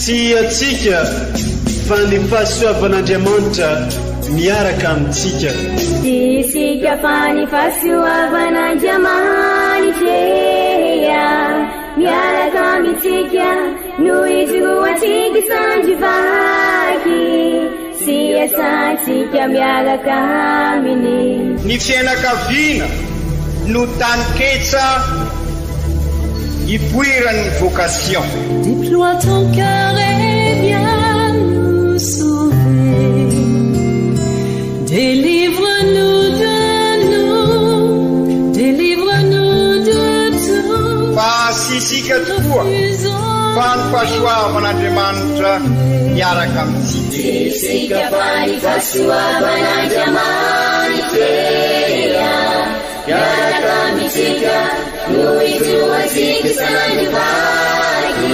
sy atsika fa ny fahasoavan'Andriamanitra miaraka amintsika. Isika fa ny fahasoavan'Andriamanitra miaraka amintsika noho izoatsika sandrivaky sy asantsika miaraka aminy. Ny fianakaviana no taniketsa ipoiran'ny vocation. Déploie ton cœur et viens nous sauver. Délivre-nous de nous, délivre-nous de tout. Fa sisika tokoa fa ny fahasoavan'Andriamanitra miaraka amintsika. Sisika fa ny fahasoavan'Andriamanitra miaraka amintsika noho izoatsika sandrivaky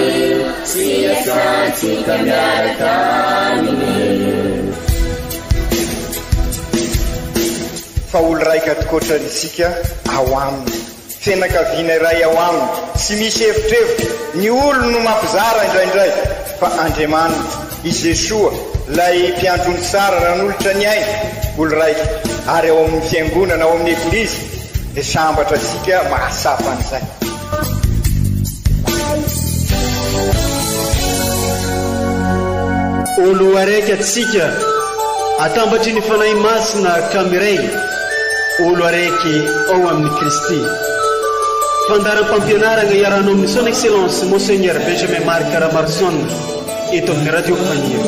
sy asantsika miaraka aminy. Fa olo raika atokotran'isika ao aminy, fianakaviana iray ao aminy, tsy misy hevitrevitra. Ny olo no mampizara indraindray, fa Andriamanitra i Jesoa lay mpiandrony tsara ranolotra ny aina, olo raika ary ao amin'ny fiangonana ao amin'ny eglizy dia sambatra tsika mahasapa an'izay. Olo araiky atsika atambatry ny fanahy masina kamiray, olo araiky ao amin'ny Kristy. Fandaram-pampianarana iaranao amin'ny son excellence Monseigneur Benjamin Marc Caramarson eto amin'ny radio Fagniry.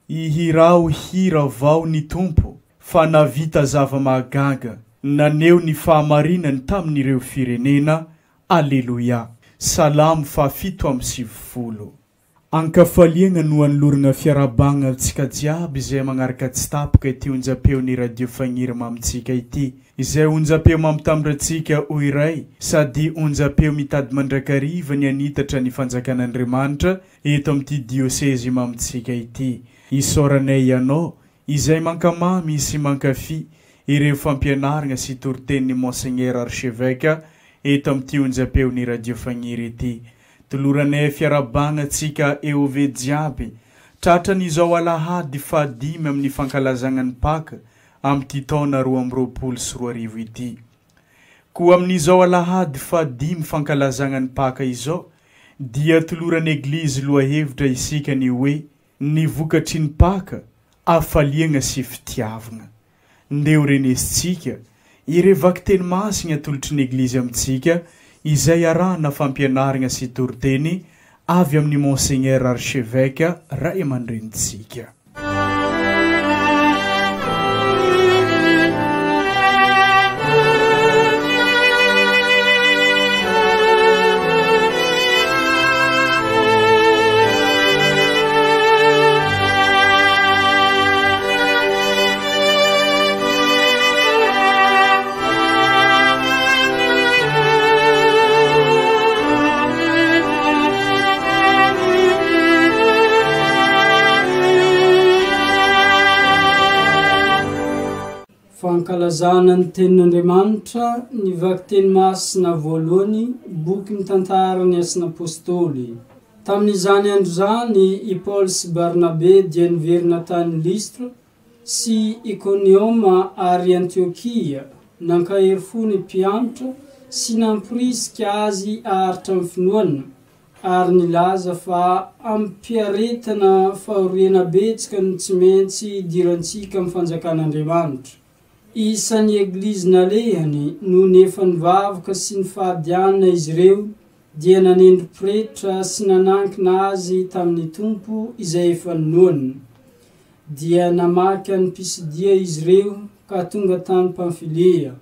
Ihirao hira vao ny tompo fa navita zava-mahagaga naneo ny fahamarinany tamin'ireo firenena. Alleluia. Salamo fa 7:7. Ankafaliana no anolorana fiarabagna antsika jiaby izay magnaraka tsy tapaka ity onjam-peon'ny radio Fagniry mamitsika ity, izay onjam-peo mampitambarantsika ho iray sady onjam-peo mitady mandrakariva ny anitatra ny fanjakan'Andriamanitra eto amin'ity diosèzy mamitsika ity. Isoranay ianao izay mankamamy sy mankafi ireo fampianarana sy toriten'ny Monseigneur Archevêque eto amin'ity onjam-peon'ny radio Fagniry ity. Toloranay fiarabagna tsika eo ve jiaby tratran'izao alahady 5 amin'ny fankalazagna ny Pâques amin'ity taona 2024 ity. Koa amin'izao alahady 5 fankalazagna ny Pâques izao dia toloran'ny Eglizy lohahevitra isika ny hoe ny vokatry ny Pâques afaliana sy fitiavagna. Ndeo renesitsika irevaky teny masina tolotry ny Eglizy amintsika izay arahana fampianarana sy toriteny avy amin'ny Monseigneur Archevêque ray aman-drenitsika. Fankalazana ny tenin'Andriamanitra nivaky teny masina voalohany boky mitantarany asina apôstôly. Tamin'izany andro zany i Paul sy Barnabé dia niverina tany Listre sy Iconium ary Antiokia, nankahery fo ny mpianatra sy namporisika azy aharitra amin'ny finoana, ary nilaza fa ampiaretana fahoriana betsaka no tsy maintsy idirantsika amin'ny fanjakan'Andriamanitra. Isan'ny Eglizy nalehany no nefa nivavaka sy nifahadiana izy ireo dia nanendry pretra sy nanankina azy tamin'ny tompo izay efa ninoana. Dia namaky any Pisidia izy ireo ka tonga tany Pamfilia.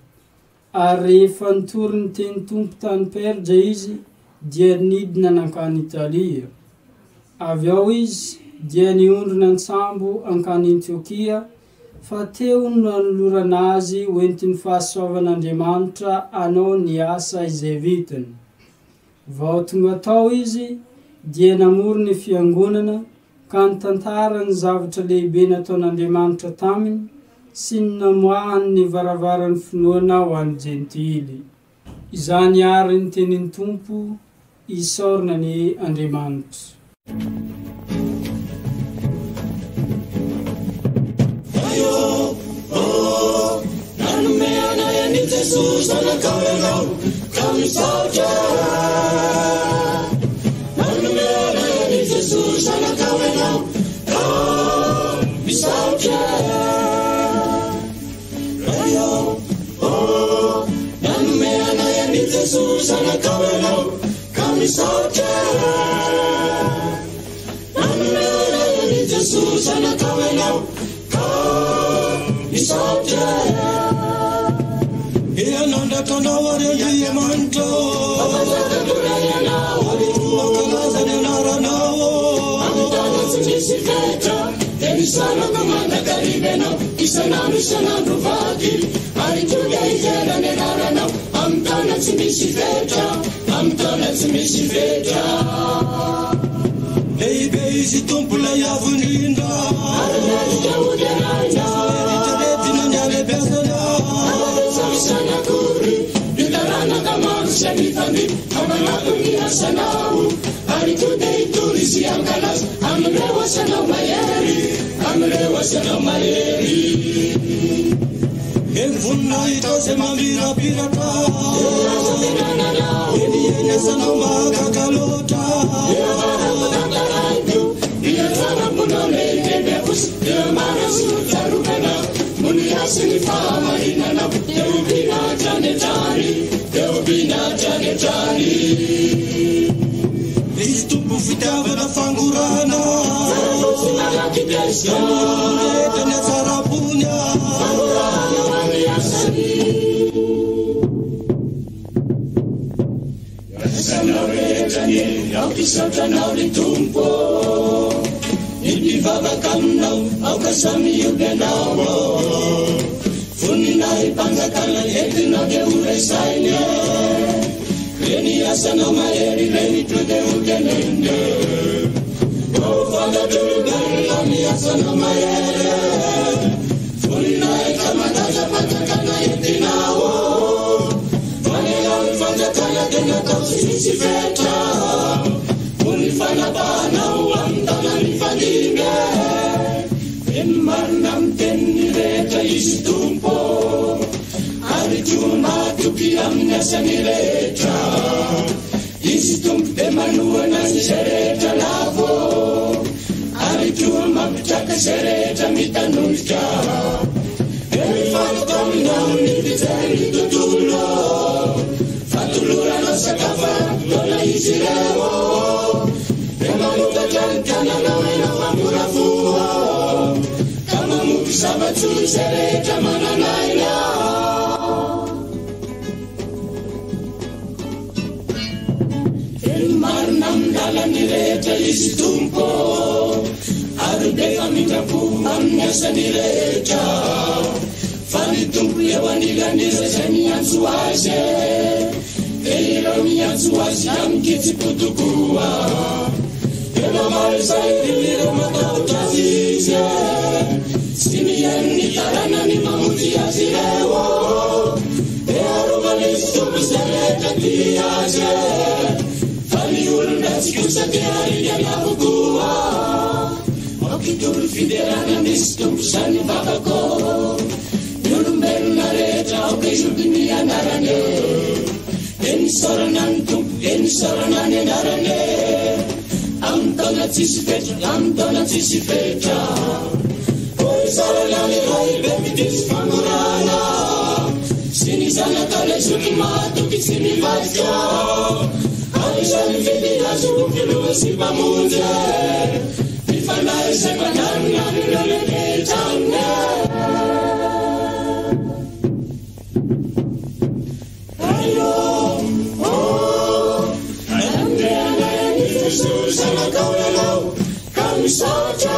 Ary rehefa nitory ny teny tompo tany Perja izy dia nidina nankany Italia. Avy ao izy dia niondrona antsambo ankany Antiokia, fa teo no nanolorana azy hoentin'ny fahasoavan'Andriamanitra anao ny asa izay vitany. vao tonga tao izy dia namory ny fiangonana ka nitantara ny zavatra lehibe nataon'Andriamanitra taminy sy ny namoahany ny varavaran'ny finoana ho an'ny jentily. Izany ary ny tenin'ny Tompo isaorina ny Andriamanitra. Nanomena ni Jesus anakao ka misaotra. Nanomena ni Jesus anakao ka misaotra. Nanomena ni Jesus anakao ka misaotra. Nanomena ni Jesus anakao ka misaotra. Nanda kanawari Andriamanitra Abazaka tunayanao Alitua kalazani naranao Amtana simisi fetra Emisana kamanda karibenao Isananu sananu vaki Alituga izera nenaranao Amtana simisi fetra Amtana simisi fetra Leibe isi tumpula yavuninda Aranazi jamuderanda Eritareti nanyale besana Sana kuri, nitarana kama mshanifani, kama nakunia sanau. Alitude iturisi angalas, amrewa sana mayeri, amrewa sana mayeri. Enfuna itose mambira pirata, Elaza minana nao, Eliene sana makakalota. Yavara mutangarantu, Yavara munole tebebus, Yamara sutarukana. Muniasini fama inana, Deubina janetari. Istupu fitava na fangurana, Fangurana kidesha, Etene sarapunya, Fangurana maniasani. Sana retani, Aukisata nauli tumpo. Ibibaba kamnau, Aukasami yubenao. Funina ipangakala yetina geure saine. Reni asana maeri reni tude ugenende. Ofada tulugani ami asana maeri. Funina ikamataja patakana yetinao. Vanela ipangakala dena kausisi feta. Unifana bana uamtana nifadime. Marnam tenireta istumpo Arituma tukiam nasanireta Istump emanuana sereta lavo Arituma ptaka sereta mitanulta Elifanta minam nipiteri tutulo Fatulura no sakafa dona isireo Emanuka jantana no eno amurafuo Sabatu sereta mananaina El marnam dalanireta istumpo Arudeka mitapu amnesanireta Fanitumpu yawaniganisa saniansuase Eiramiansuase amkitiputukua Elo marisairi miromakautazise Simiani tarana ni mamuti azilewo Earumalistu bisereta tiaje Fali ulunda sikusa teari ya nafukua Okituru fiderana nistum shani babako Yulumberu nareta okejubini ya narane Enisoranantum, enisoranane narane Amtona tisifeta Saralani hai bebitis fangurana Sinisana kale sukimatu kisini vaja Alishani vidina sukufilu sipamunze Ifanae sepanana niloleke tange Ayo, Ande ane Jesus anakawelo Kamisaja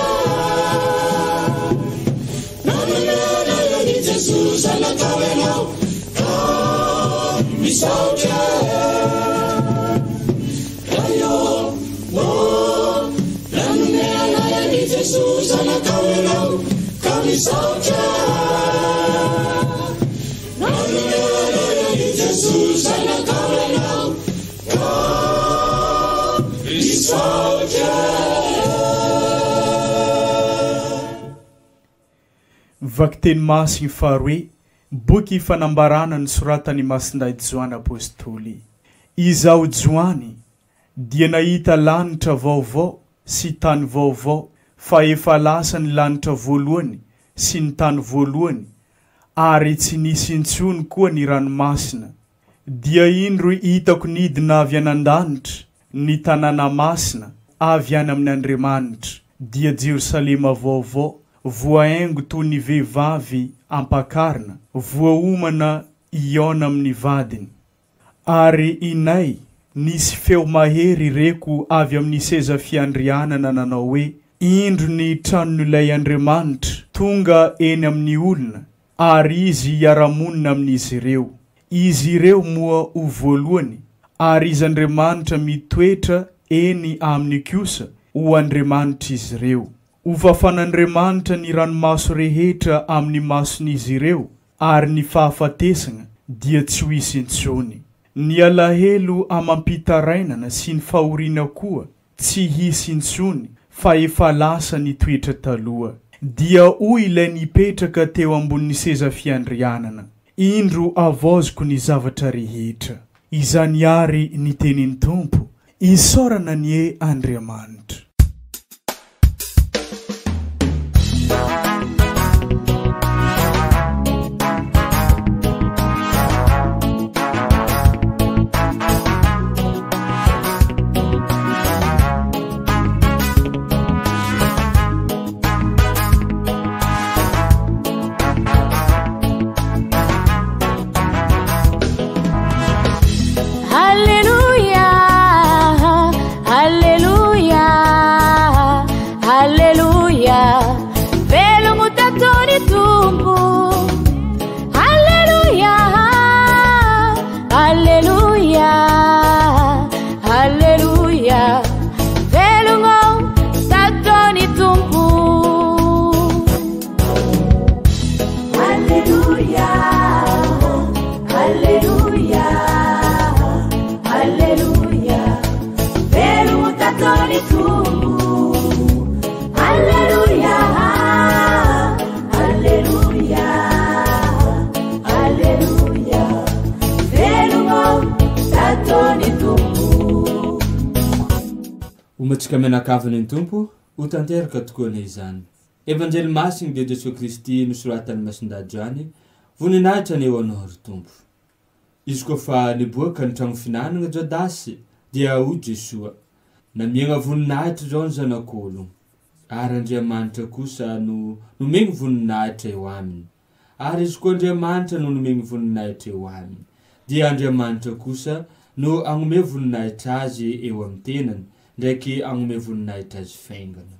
Jesus anakawelo Kamisaja zanakao ianao ka misaotra naninarany Jesosy zanakao ianao ka misaotra. Vaky teny masiny faharoe boky fanambarana ny soratany Masinday Joany apôstôly. Izaho Joany dia nahita lanitra vaovao sy tany vaovao, fa efa lasa ny lanitra voalohany sy ny tany voalohany, ary tsy nisy intsony koa ny ranomasina. Dia indro hitako nidina avy anan-danitra, ny tanàna masina avy any amin'ny Andriamanitra, dia Jerosalema vaovao, voahaingo toy ny vehivavy ampakarina, voaomana iona amin'ny vadiny. Ary inay nisy feo mahery reko avy amin'ny seza fiandrianana nanao hoe, indro ny tranon'ilay Andriamanitra tonga eny amin'ny olona, ary izy hiara-monina amin'izy ireo. Izy ireo moa ho voalohany, ary izy Andriamanitra mitoetra eny amin'ny kosa ho Andriamanitra izy ireo. Ho fafan'Andriamanitra ny ranomaso rehetra amin'ny mason'izy ireo, ary ny fahafatesana dia tsy ho hisy intsony. Ny alahelo amampitarainana sy ny fahoriana koa tsy hisy intsony, fa efa lasa ny toetra taloha. Dia hoy ilay nipetraka teo ambonin'ny seza fiandrianana, indro avaoziko ny zavatra rehetra. Izany ary ny tenin'ny Tompo, isaorana ny e Andriamanitra. Omatsika menakavana ny Tompo, ho tanteraka tokoa na izany. Evanjely masiny dia Jesosy Kristy nosoratany Masinday Joany, voninahitra ny eo anao ry Tompo. Izy koa fa niboaka ny tragno finanana Jodasy, dia ho Jesoa. Namiagna voninahitra zao ny zanak'olo, ary Andriamanitra kosa no nomegny voninahitra eo aminy. Ary izy koa Andriamanitra no nomegny voninahitra eo aminy, dia Andriamanitra kosa no agnome voninahitra azy eo amin'ny tenany, ndraiky agnome voninahitra azy faingana.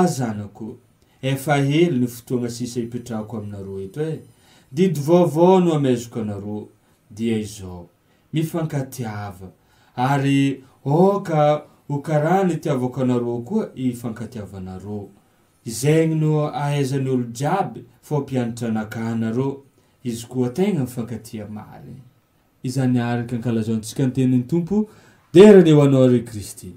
Zanako, efa hely ny fotoagna sisa ipetrahako aminareo eto e. Didy vaovao no amezako anareo, dia izao, mifankatiava, ary oka ho karaha ny tiavako anareo koa ifankatiavanareo. Izegny no ahaizan'ny olo jiaby fô mpianatra anakanareo, izy koa tegna mifankatia mary. Izany araka ankalazantsika ny tenin'ny Tompo, dera ne ho anao ry Kristy.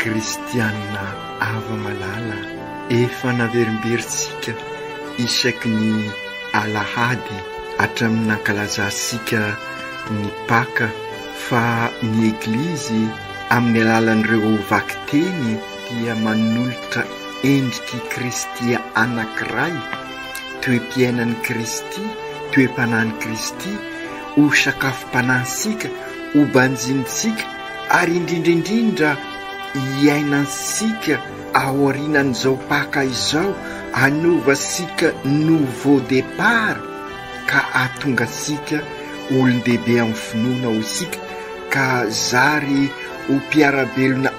Kristianina ava malala efa naverimberitsika isaky ny alahady hatramin'ny nankalazasika ny Paka, fa ny Eglizy amin'ny alalan'ireo vaky-teny dia manolotra endriky Kristy anankiray, toe-piainan'ny Kristy, toe-panahin'i Kristy, ho sakafom-panahintsika, ho banjinitsika, ary indrindraindrindra iainansika aorinan'izao paka izao anovasika nouveau départ ka atonga sika olon-dehibe amin'ny finoana ho isika ka zary ho mpiarabelona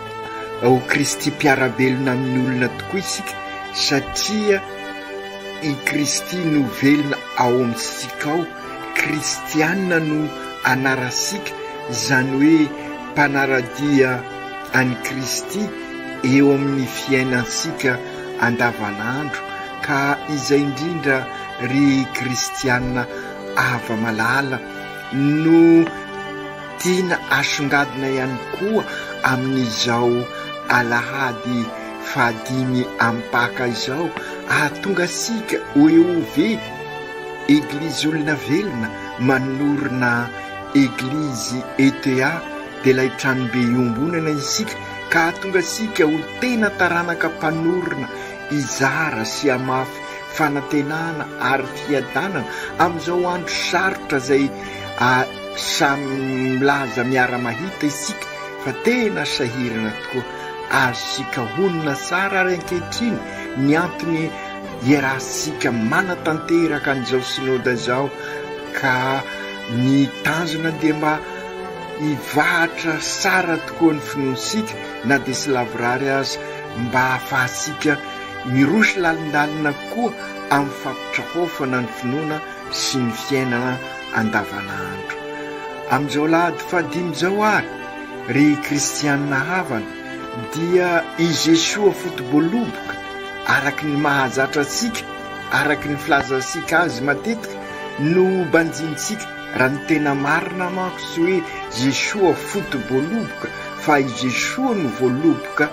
ho Kristy mpiarabelona amin'ny olona tokoa isika satria i Kristy no velona ao amintsika ao. Kristianina no anarasika, izany hoe mpanaradia any Kristy eo amin'ny fiainansika andavanandro. Ka izay indrindra ry kristianina ava malala no tiana asongadina ihany koa amin'izao alahady 5 ampaka izao, ahatonga sika oeove eglizy olona velona manorina eglizy ETA de lay tranobe iombonana isika, ka ahatonga sika ho tena taranaka mpanorina izara sy amafy fanantenana ary fiadanana amin'izao andro sarotra zay samilaza miara-mahita isika fa tena sahirana tokoa. Azosika honina sara ary ankehitriny ny antony iarasika manatanteraka an'izao synôda zao, ka ny tanjona dia mba hivahatra sara tokoa ny finoansika na dia sy lavorary azy, mba hahafahasika mirosy lalindalina koa amin'ny fampitrahofana ny finoana sy ny fiainana andavanandro. Amin'izao lahady 5 zao ary ry kristianina havana dia i Jesoa fotoboaloboka araky ny mahazatra asika, araky ny filazantsika azy matetika no banjintsika raha ny tena marina manko sy hoe Jesoa fotoboaloboka fa i Jesoa no voaloboka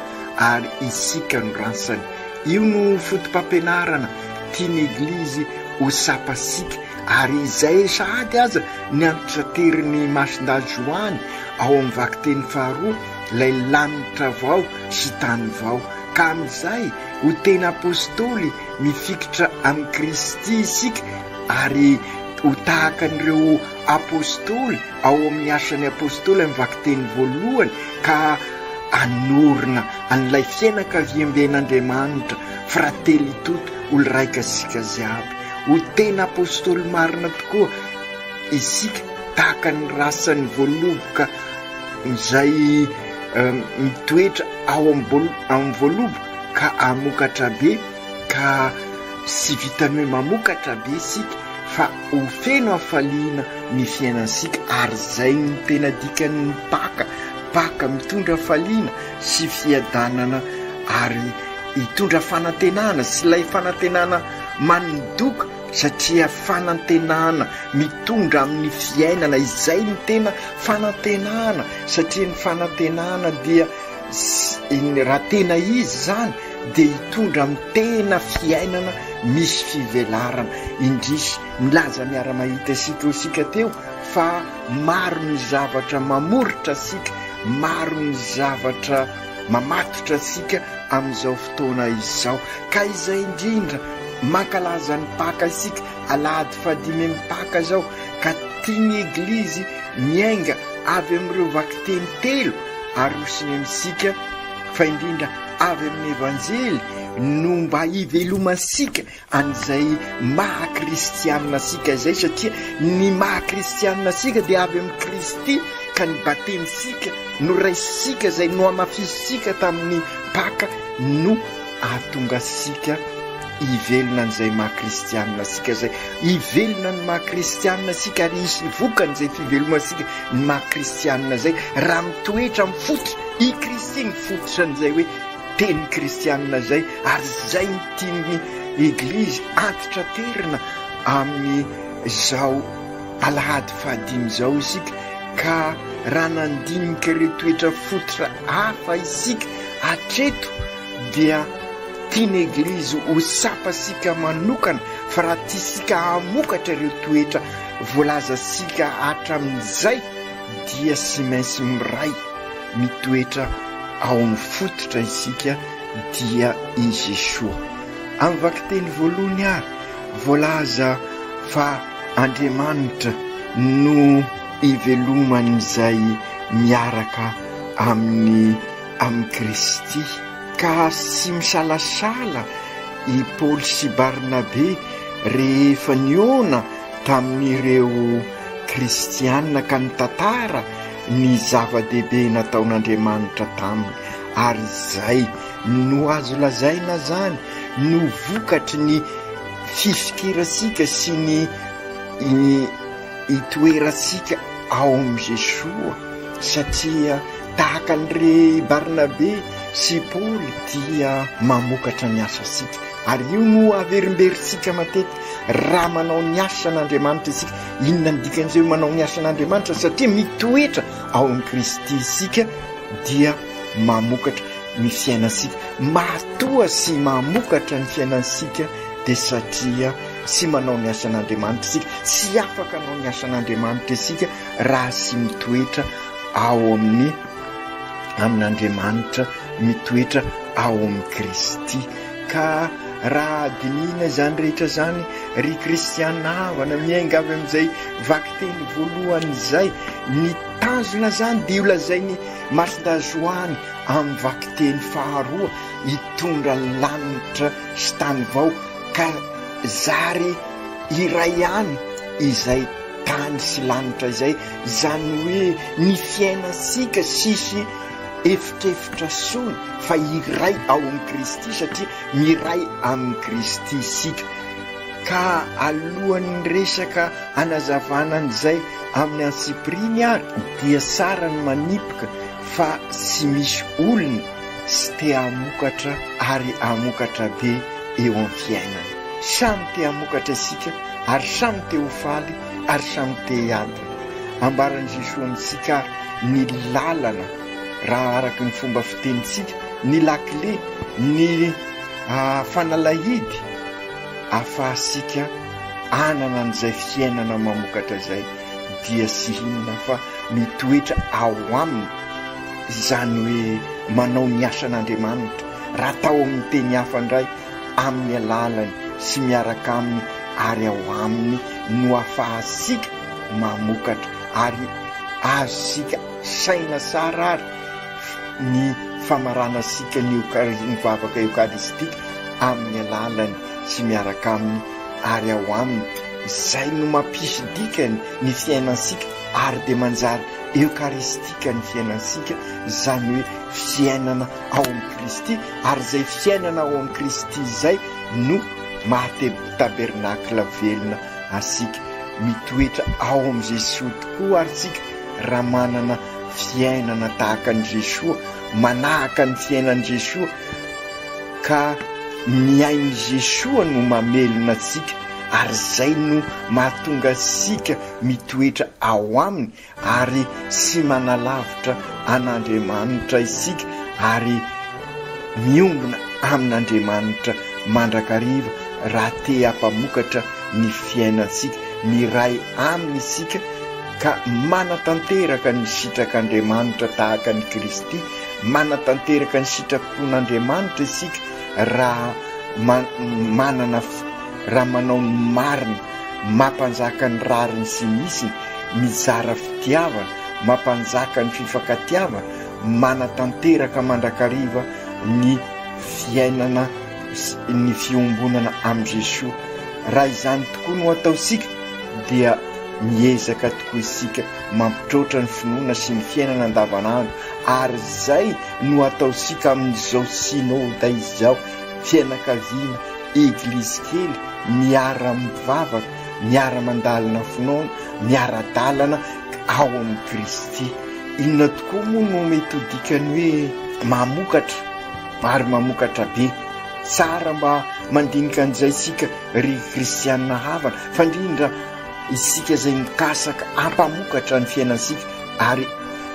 ary isika no ransany. Io no fotom-pampianarana tiany eglizy ho sapasika, ary izay sahady aza ny antitrateriny masindajoany ao amin'ny vakiteny faharoa lay lanitra vao sy tany vao, ka amin'izay ho tena apôstôly mifikitra amin'ny Kristy isika ary ho tahaka an'ireo apôstôly ao amin'ny asany apôstôly amin'ny vakiteny voalohany, ka anorina an'ilay fianakaviam-ben'Andriamanitra frately toto olo raika sika ziaby. Ho tena apôstôly marina tokoa isika tahaka ny rasany voaloboka izay mitoetra ao amin'ny voaloboka ka amokatra be, ka sy vitany hoe mamokatra be isika fa ho feno hafaliana ny fiainansika, ary zay ny tena dikan'ny paka mitondra faliana sy fiadanana ary hitondra fanantenana sy lay fanantenana manindoka, satria fanantenana mitondra amin'ny fiainana izay ny tena fanantenana, satria ny fanantenana dia raha tena izy zany dia hitondra amin'ny tena fiainana misy fivelarana. Indrisy milaza miara-mahita sika teo fa maro ny zavatra mamoritra sika, maro ny zavatra mamatotra sika amin'izao fotoana izao, ka izay indrindra mankalaza ny paka isika alahady 5 paka zao, ka tiany eglizy miainga avy amin'ireo vakiteny 3 arosiny amintsika, fa indrindra avy amin'ny evanjely no mba hivelomasika an'izay maha-kristianina sika izay, satria ny maha-kristianina sika dia avy amin'ny Kristy, ka ny batemisika no raisika zay no amafisika tamin'ny paka no ahatonga sika hivelona an'izay maha-kristianina sika zay, hivelona ny maha-kristianina sika ary isy vokan'izay fivelomasika ny maha-kristianina zay raha mitoetra mifototra i Kristy ny fototra an'izay hoe teny kristianina zay. Ary zay ny tiany eglizy antitra terina amin'ny zao alahady 5 zao isika, ka raha nandinika ireo toetra fototra hafa isika hatreto dia tiany eglizy ho sapasika manokana, fa raha tiasika hamokatra ireo toetra voalaza sika hatramin'izay dia sy mainsy miray mitoetra ao amin'ny fototra isika dia i Jesoa. Amin'ny vakiteny voalohany ary voalaza fa Andriamanitra no iveloman'izay miaraka amin'ny Kristy, ka sy misalasala i Paoly sy Barnabe rehefa niona tamin'ireo kristianina ka nitantara ny zava-dehibe nataon'Andriamanitra taminy, ary izay no azo lazaina zany no vokatry ny fifikirasika sy ny itoerasika ao amin'ny Jesoa, satria tahaka an'ire Barnabe sy Paoly dia mamokatra ny asasika, ary io no averimberitsika matetika raha manao ny asan'Andriamanitra isika. Inona ny dikan'izay manao ny asan'Andriamanitra? Satria mitoetra ao amin'ny Kristy isika dia mamokatra ny fiainasika. Matoa sy mamokatra ny fiainasika dia satria sy manao ny asan'Andriamanitra isika, sy afaka anao ny asan'Andriamanitra isika raha sy mitoetra ao amin'Andriamanitra, mitoetra ao amin'ny Kristy. Ka raha dinina zany rehetra zany ry kristiana havana miainga avy amin'izay vakiteny voalohany izay, ny tanjona zany dia lazainy Marsindazoany amin'ny vakiteny faharoa, hitondra lanitra sy tany vao ka zary iray ihany izay tany sy lanitra izay, zany hoe ny fiainasika sisy efitrefitra sony fa iray ao amin'ny Kristy, satria miray amin'ny Kristy isika. Ka alohan'ny resaka anazavana an'izay amin'ny ansipriny ary dia sara ny manipoka fa sy misy olona sy te hamokatra ary hamokatra be eo amin'ny fiainana. Samy te hamokatra isika ary samy te ho faly ary samy te hiady. Ambaran'i Jesosy amintsika ny lalana raha araka ny fomba fitenitsika, ny lakile, ny fanalahidy ahafahasika anana an'izay fiainana mamokatra izay dia sy inona fa mitoetra ao aminy, izany hoe manao ny asan'Andriamanitra raha tao amin'ny teny hafa indray amin'ny alalany sy miaraka aminy, ary ao aminy no ahafahasika mamokatra ary azosika saina sara ary ny famaranasika ny vavaka eukaristika amin'ny alalany sy miaraka aminy, ary ao aminy. Izay no mampisy dikany ny fiainansika ary dia manjary eukaristika ny fiainansika, izany hoe fiainana ao amin'ny Kristy, ary izay fiainana ao amin'ny Kristy izay no mahatabernakla velona asika, mitoetra ao amin'ny Jesosy tokoa ary sika raha manana fiainana tahaka ny Jesosy, manahaka ny fiainan'i Jesosy, ka ny ain'i Jesosy no mamelona atsika, ary izay no mahatonga asika mitoetra ao aminy ary sy manalavitra an'Andriamanitra isika, ary miombona amin'Andriamanitra mandrakariva raha te hampamokatra ny fiainansika, miray aminy isika ka manatanteraka ny sitrak'Andriamanitra tahaka ny Kristy, manatanteraka ny sitrapon'Andriamanitra isika raha manana raha manao ny marina, mampanjaka ny rariny sy misiny, mizara fitiavana, mampanjaka ny fifankatiavana, manatanteraka mandrakariva ny fiainana, ny fiombonana amin'ny Jesosy. Raha izany tokoa no ataosika dia miezaka tokoa isika mampitrotra ny finoana sy ny fiainana andavanandro, ary izay no ataosika amin'izao synôda izao, fianakaviana, eglizy kely miara-mivavaka, miara-mandalina finoana, miara-dalana ao amin'ny Kristy. Inona tokoa moa no mety ho dikany hoe mamokatra ary mamokatra be? Tsara mba mandinika an'izay isika ry kristianina havana, fa indrindra isika izay mikasaka hampamokatra ny fiainansika ary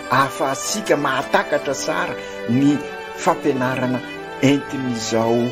ahafahasika mahatakatra tsara ny fampianarana entin'izao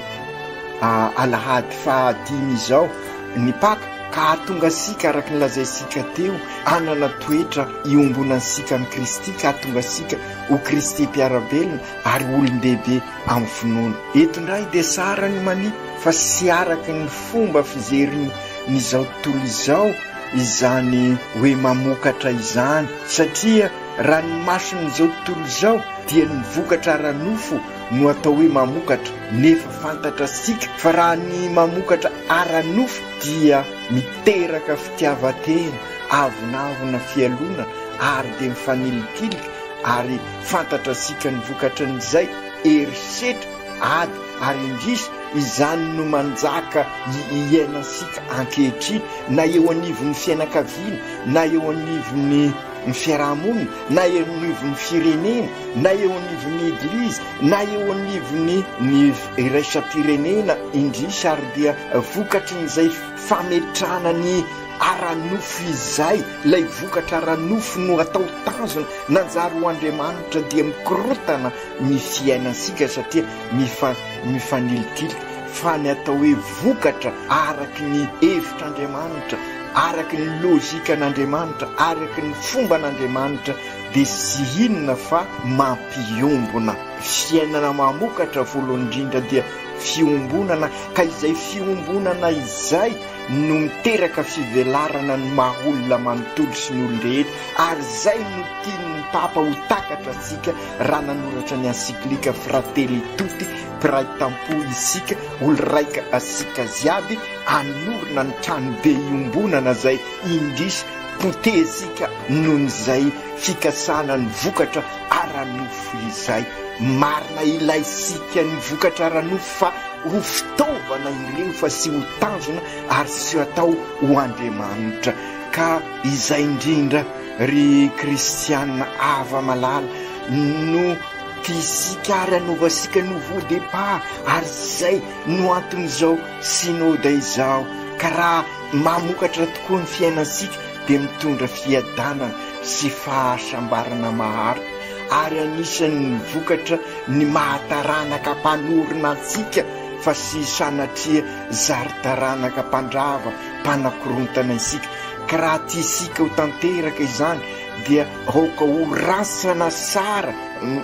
alahady fahadimy izao ny Paka, ka hahatonga asika araka nylazaisika teo anana toetra iombonantsika amin'ny Kristy, ka hahatonga asika ho Kristy mpiarabelona ary olon-dehibe amin'ny finoana. Eto indray dia tsara ny manipy fa sy araka ny fomba fijeriny n'izao tontolo izao izany hoe mamokatra izany, satria raha ny mason'izao tontolo izao dia ny vokatra ara-nofo no atao hoe mamokatra, nefa fantatra sika fa raha ny mamokatra ara-nofo dia miteraka fitiavan-tena, avonavona fialonana ary dia mifanilitilika, ary fantatra sika ny vokatra n'izay erisetra ady ary indrisy izany no manjaka iainasika ankehitriny, na eo anivon'ny fianakaviana, na eo anivon'ny fiarahamonina, na eo anivon'ny firenena, na eo anivon'ny eglizy, na eo anivon'ny raisam-pirenena indrisy, ary dia vokatrin'izay fametrahana ny ara-nofo izay, ilay vokatra ara-nofo no atao tanjona nanjary ho Andriamanitra dia mikorotana ny fiainasika satria mifanilitilika, fa ny atao hoe vokatra araky ny hevitr'Andriamanitra, araky ny lôjika n'Andriamanitra, araky ny fomba n'Andriamanitra, dia sy inona fa mampiombona. Fiainana mamokatra voalohany indrindra dia fiombonana, ka izay fiombonana izay no miteraka fivelarana ny maha-olona manontolo sy ny olon-drehetra, ary zay no tian'ny Papa ho takatra asika raha nanoratra ny encyclique Fratelli Tutti, mpiray tampo isika olo raika asika ziaby, anorona ny trano be iombonana zay indrisy potezika nohon'izay fikasana ny vokatra ara-nofo izay. Marina ilaisika ny vokatra ara-nofo fa ho fitaovana ireo fa sy ho tanjona ary sy atao ho Andriamanitra. Ka izay indrindra ry kristianina ava malala no tisika ary anovasika nouveau départ, ary zay no anton'izao synode izao. Ka raha mamokatra tokoa ny fiainasika dia mitondra fiadanana sy fahasambarana maharitra, ary anisan'ny vokatra ny mahataranaka mpanorona atsika fa sy sanatria zaritaranaka mpandrava mpanakorontana isika. Ka raha tiasika ho tanteraka izany dia aoka ho rasana sara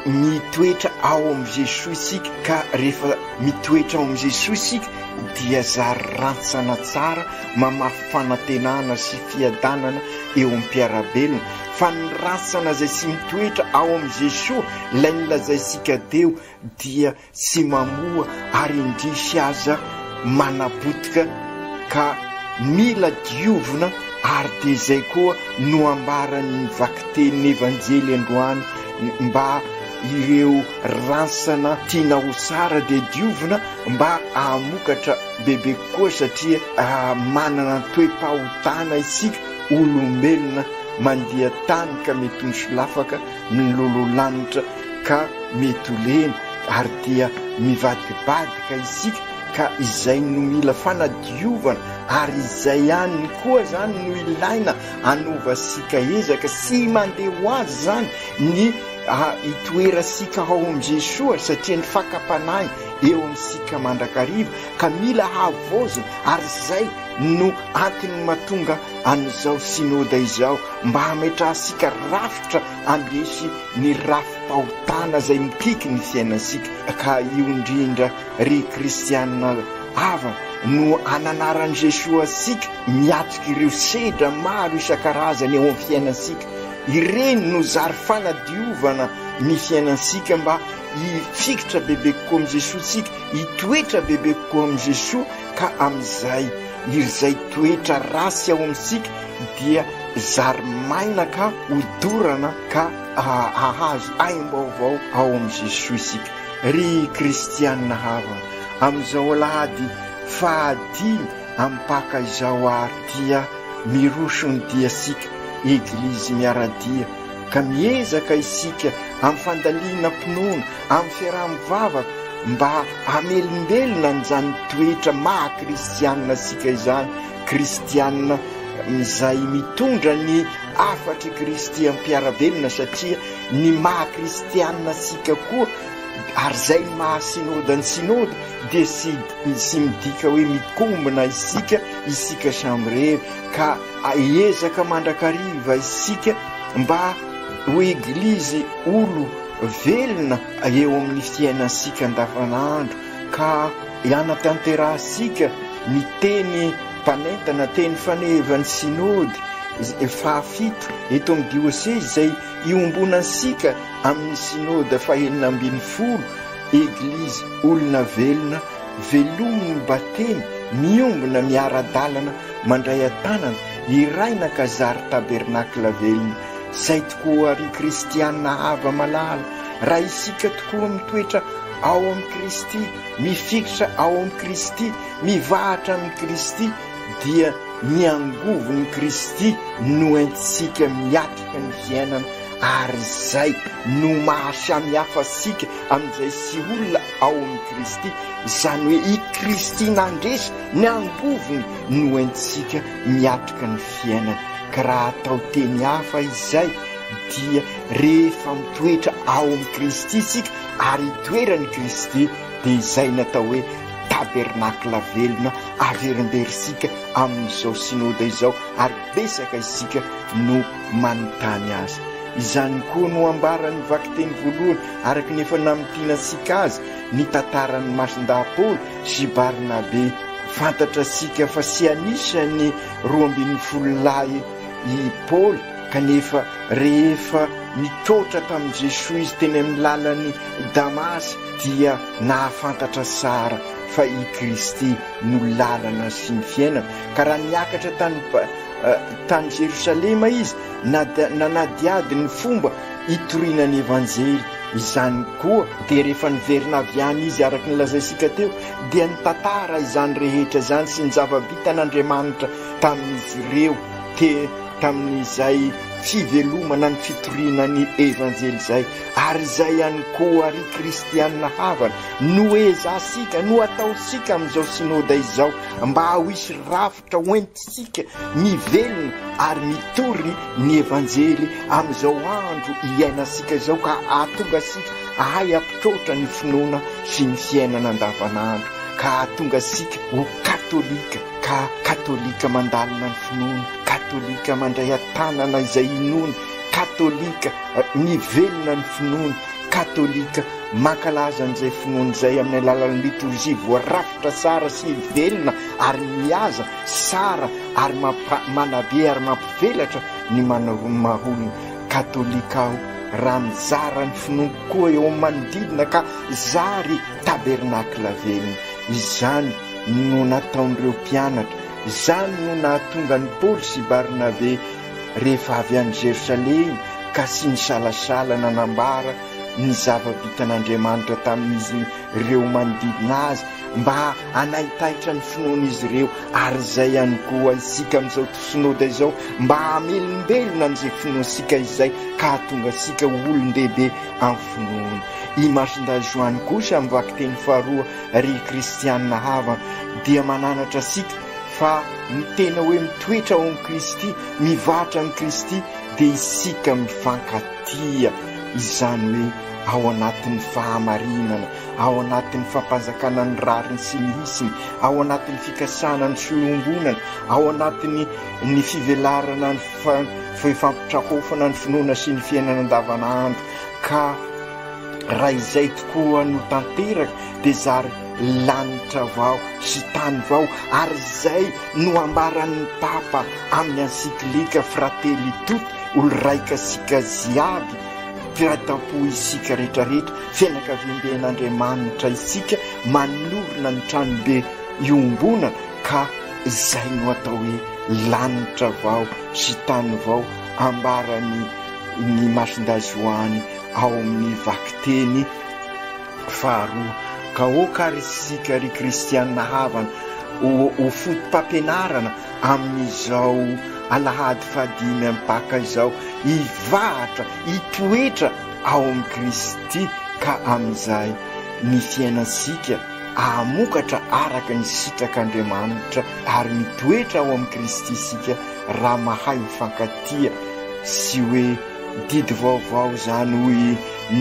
mitoetra ao amin'ny Jesosy isika, ka rehefa mitoetra ao amin'ny Jesosy isika dia zary rantsana tsara mamafy fanantenana sy fiadanana eo amin'ny mpiarabelona. Fa ny rasana zay sy mitoetra ao amin'ny Jesosy, ilay nilazaisika teo, dia sy mamoa ary indrisy aza manapotika, ka mila diovina. Ary dia izay koa no ambaran'ny vakiten'ny evanjely androany, mba ireo ransana tiana ho sara dia diovina mba hamokatra bebe koa, satria manana toe-pahotana isika olombelona mandeha tany ka mety misolafaka ny lololanitra ka mety olena, ary dia mivadibadika isika. Ka izay no mila fanadiovana, ary izay ihany koa zany no ilaina anovasika ezaka sy mandeha ho azy zany ny itoerasika ao amin'ny Jesosy, satria ny fakapanahy eo amin'sika mandrakariva, ka mila havozona. Ary zay no antony mahatonga an'izao synode izao, mba hametrahasika rafitra andesy ny rafi-pahotana zay mikiky ny fiainasika. Ka io indrindra ry kristianina ava no ananaran'i Jesosy asika miatrika ireo sedra maro isan-karazany eo amin'ny fiainasika. Ireny no zary fanadiovana ny fiainasika mba hifikitra bebe kokoa amin'ny Jesosy sika, hitoetra bebe kokoa amin'ny Jesosy. Ka amin'izay izay toetra rasy ao amintsika dia zary maina ka hodorana ka ahazo aim-baovao ao amin'ny Jesosy sika. Ry kristianina hava amin'izao alahady fahadimy ampaka izao ary dia mirosony dia sika eglizy miaradia, ka miezaka isika amin'ny fandaliana mpinoana, amin'ny fiaraha-mivavaka, mba hamelombelona n'izany toetra maha kristianina sika izany. Kristianina izay mitondra ny afatry Kristy amin'ny mpiarabelona, satria ny maha kristianina sika koa, ary zay maha synode ny synode dia sy midika hoe mikombona isika samy rery, ka ezaka mandrakariva isika mba ho eglizy olo velona eo amin'ny fiainasika andavanandro, ka hanatanterahasika ny teny mpanentana, teny fanevany synody fahafito eto amin'ny dioseze izay iombonasika amin'ny synode fahenina ambin'ny folo eglizy olona velona velominy batemy miombona miara-dalana mandray an-tanana iraina kazary tabernakla velona izay tokoa ary kristianina hava malala raha isika tokoa mitoetra ao amin'ny Kristy, mifikitra ao amin'ny Kristy, mivahatra amin'ny Kristy dia miangovony Kristy no entsika miatrika ny fiainana ary izay no mahasamihafa sika amin'izay sy olona ao amin'ny Kristy izany hoe i Kristy nandresy ny angovony no entsika miatrika ny fiainana ka raha atao teny hafa izay dia rehefa mitoetra ao amin'ny Kristy sika ary toerany Kristy dia izay natao hoe tabernakla velona averimberisika amin'izao synode izao ary besaka isika no manontany azy izany koa no ambarany vaky teny voalohany araka ny efa namitiana sika azy ny tantarany Masindaha-Paoly sy Barnabe fantatra sika fa sy anisany 12 lahy i Paoly kanefa rehefa nitrotra tamin'i Jesosy izy teny amin'ny lalany Damasy dia nahafantatra sara fa i Kristy no lalana sy ny fiainana ka raha niakatra tany Jerosalema izy nanadiady ny fomba itoriana ny evanjely izany koa dia rehefa niverina avy any izy araka ny lazaisika teo dia nitantara izany rehetra izany sy ny zava-bitan'Andriamanitra tamin'izy ireo tamin'izay fivelomana ny fitoriana ny evanjely izay ary izay ihany koa ary kristianina havana no ezasika no ataosika amin'izao synode izao mba ho isy rafitra hoentisika mivelona ary mitory ny evanjely amin'izao andro iainasika izao ka ahatonga sika ahay ampitrotra ny finoana sy ny fiainana andavanandro ka ahatonga sika ho katolika ka katolika mandalina ny finoana katolika mandray an-tanana izay inoana katolika mivelona ny finoana katolika mankalaza an'izay finoana izay amin'ny alalan'ny liturgia voarafitra sara sy velona ary mihaza sara ary manabe ary mampivelatra ny maholona katolika aho raha mizara ny finoana koa eo manodidina ka zary tabernakla velona izany no nataon'ireo mpianatra izany no nahatonga ny Paoly sy Barnabe rehefa avy any Jerosalema ka sy ny salasala nanambara ny zava-bitan'Andriamanitra tamin'izy ireo manodidina azy mba anaitaitra ny finoana izy ireo ary izay ihany koa isika amin'izao synode izao mba hamelombelona amin'izay finoansika izay ka hatonga sika olon-dehibe amin'ny finoana i Masindaha Joany kosa amin'ny vaky teny faharoa ry kristianina havana dia mananatra sika fa ny tena hoe mitoetra ao amin'ny Kristy mivatra amin'ny Kristy dia isika mifankatia izany hoe ao anatin'ny fahamarinana ao anatin'ny fampanjakana ny rariny sy ny hisiny ao anatin'ny fikasana ny solombonana ao anatin'ny ny fivelarana ny fampitrahofana ny finoana sy ny fiainana andavanandro ka raha izay tokoa no tanteraka dia zary lanitra vao sy tany vao ary izay no ambaran'ny papa amin'ny ensiklika Fratelli Tutti olo raika sika ziaby firatapo isika rehetrarehetra fianakaviam-ben'Andriamanitra isika manorina ny tranobe iombonana ka izay no atao hoe lanitra vao sy tany vao ambarany ny Masindaha Joany ao amin'ny vaky teny faharoa ka okary isika ry kristianina havana ho fotom-pampianarana amin'izao alahady fahadimy am-paka izao hivahatra hitoetra ao amin'ny Kristy ka amin'izay ny fiainansika ahamokatra araka ny sitrak'Andriamanitra ary mitoetra ao amin'ny Kristy isika raha mahay mifankatia sy hoe didy vaovao izany hoy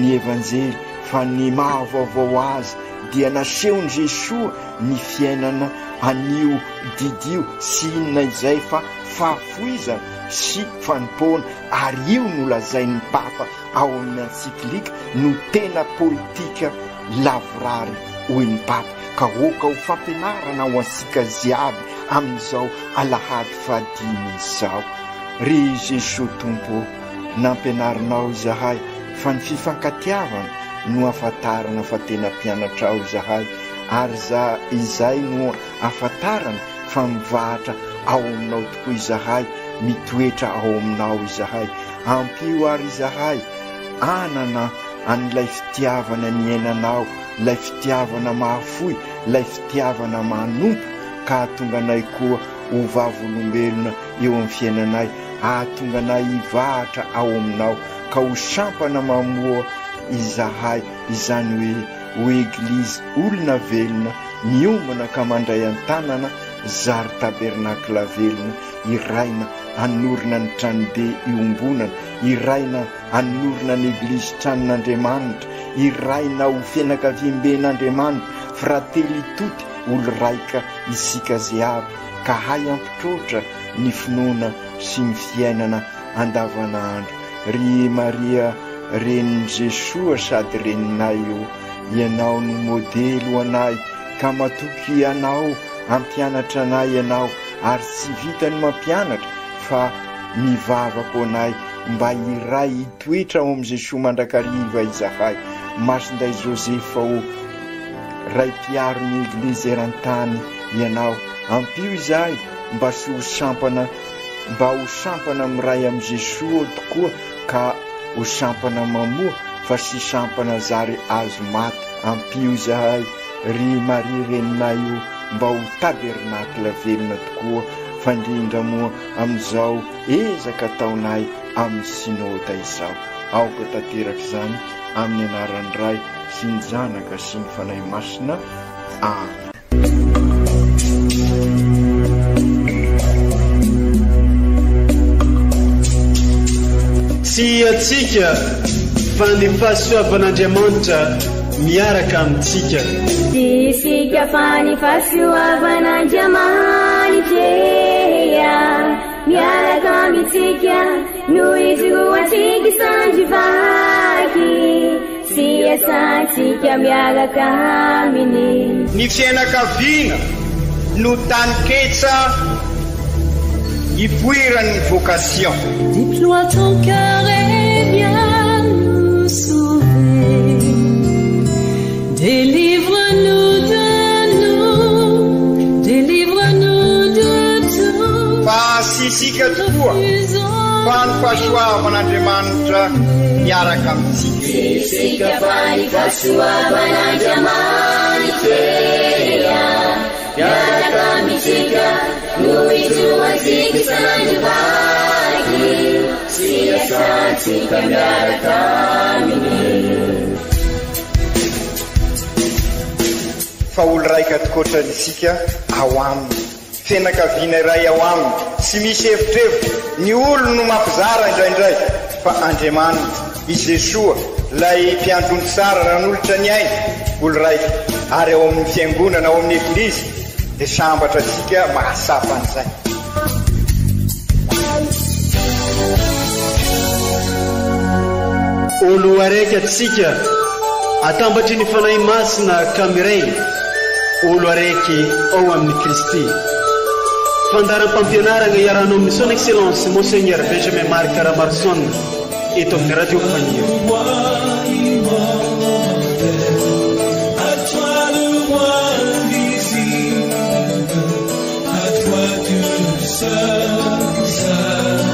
ny evanjely fa ny mahavaovao azy dia nasehon'i Jesosy ny fiainana anio didio sy inona izay fa fahafoizana sy fanompoana ary io no lazain'ny papa ao amin'ny ensiklika no tena politika lavorary hoy ny papa ka oka ho fampianarana ho ansika ziaby amin'izao alahady fahadimy izao ry Jesosy tompo nampianarinao izahay fa ny fifankatiavana no afatarana fa tena mpianatra ao izahay ary izay no afatarana fa mivahatra ao aminao tokoa izahay mitoetra ao aminao izahay ampio ary izahay anana an'ilay fitiavana ny ainanao ilay fitiavana mahafoy ilay fitiavana manompo ka ahatonga anay koa ho vavolombelona eo amin'ny fiainanay ahatonga anay hivahatra ao aminao ka ho sampana mamoa izahay izany hoe eglizy olona velona miombana ka mandray an-tanana zary tabernakla velona iraina anorina ny tranobe iombonana iraina anorina ny eglizy tranon'Andriamanitra iraina ho fianakaviam-ben'Andriamanitra frately toty olo raika isika zay aby ka hay ampitrotra ny finoana sy ny fiainana andavanandro ry Maria renin Jesosy sady reninay io ianao no modely ho anay ka matoky ianao ampianatra anay ianao ary tsy vitany mampianatra fa mivavako anay mba iray hitoetra ao amin'ny Jesosy mandrakariva izahay masinday Josefa ho ray mpiaro ny eglizy eran-tany ianao ampio izahay mba sy ho sampana miray amin'ny Jesosy tokoa ka ho sampana mamoa fa sy sampana zary azo maty ampio izahay ry Maria reninay io mba ho tabernakla velona tokoa fandrindra moa amin'izao ezaka taonay amin'ny sinôda izao aoka tanteraka izany amin'ny anaran'ny Ray sy ny Zanaka sy ny Fanahy Masina amen. Tsy atsika fa ny fahasoavan'Andriamanitra miaraka amintsika. Isika fa ny fahasoavan'Andriamanitra miaraka amintsika noho izy roantsika sandrivaky sy asantsika miaraka aminy. Ny fianakaviana no taniketsa ipoiran'ny vocation. Déploie ton cœur et viens nous sauver. Délivre-nous de nous, délivre-nous de tout. Fa sisika tokoa fa ny fahasoavan'Andriamanitra miaraka amintsika. Sisika fa ny fahasoavan'Andriamanitra miaraka amintsika noho izy roantsika sandrivaky sy asantsika miaraka aminy. Fa olo raika tokoatranisika ao aminy fianakaviana iray ao aminy tsy misy hevitrevitra ny olo no mampizara indraindray fa Andriamanitra i Jesosy lay mpiandrony tsara ran'olotra ny aina olo raika ary ao amin'ny fiangonana ao amin'ny eglizy dia sambatra tsika mahasapa an'izay. Olo araiky atsika atambatry ny fanahy masina kamiray olo araiky ao amin'ny Kristy. Fandaram-pampianarana iaranao amin'ny son excellence Monseigneur Benjamin Marc Caramarson eto amin'ny radio Fania. Seul,